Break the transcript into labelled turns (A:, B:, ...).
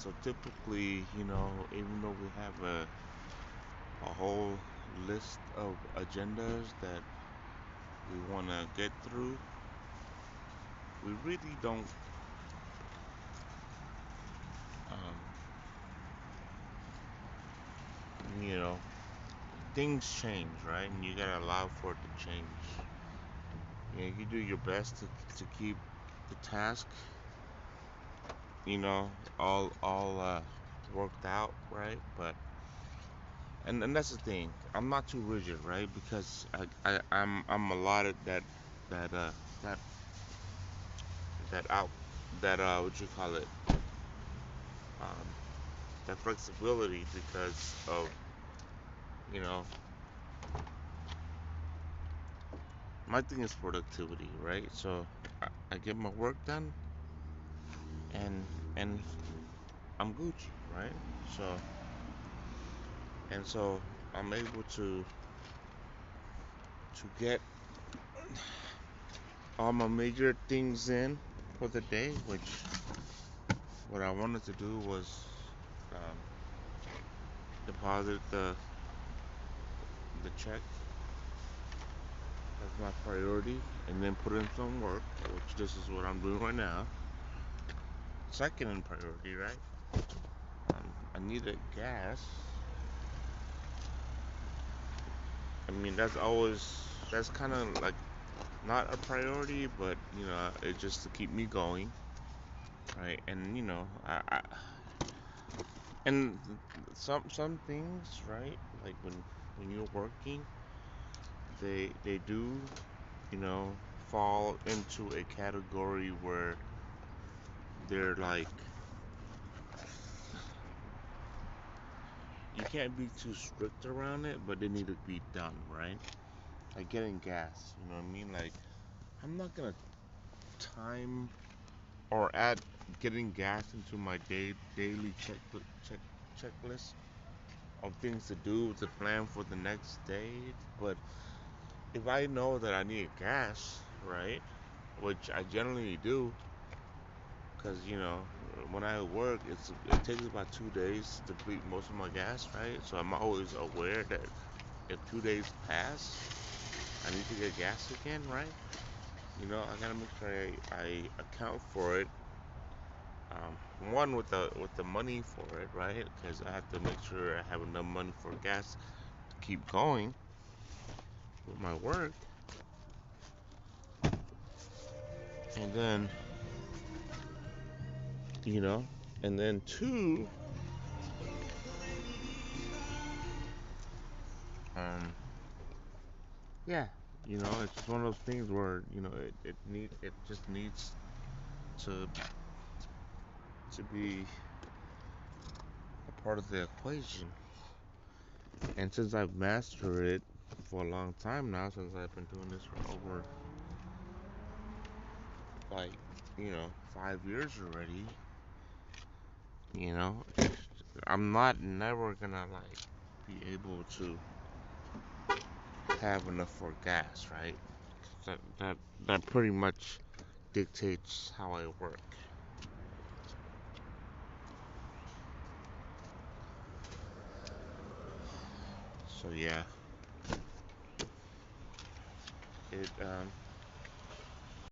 A: So typically, even though we have a whole list of agendas that we want to get through, we really don't, um, you know, things change, right? And you gotta allow for it to change. You do your best to keep the task, you know, all worked out, right? But and that's the thing. I'm not too rigid, right? Because I'm allotted that that that out that what you call it, um that flexibility because of you know my thing is productivity, right? So I get my work done and and I'm Gucci, right? So so I'm able to get all my major things in for the day, which what I wanted to do was um, deposit the check as my priority, and then put in some work, which this is what I'm doing right now. Second in priority, right? I needed gas. I mean, that's kind of like not a priority, but it's just to keep me going, right? And and some things, right? Like when you're working, they do, you know, fall into a category where they're like you can't be too strict around it, but they need to be done, right? Like getting gas, you know what I mean? Like I'm not gonna time or add getting gas into my daily check checklist of things to do to plan for the next day. But if I know that I need gas, right, which I generally do, because when I work, it takes about 2 days to deplete most of my gas, right? So I'm always aware that if 2 days pass, I need to get gas again, right? I gotta make sure I account for it. One with the money for it, right? Because I have to make sure I have enough money for gas to keep going with my work, and then you know, and then two, um, yeah, it's just one of those things where it just needs to be a part of the equation. And since I've mastered it for a long time now, since I've been doing this for over like 5 years already, you know, I'm not never gonna like be able to have enough for gas, right? That pretty much dictates how I work. So yeah, it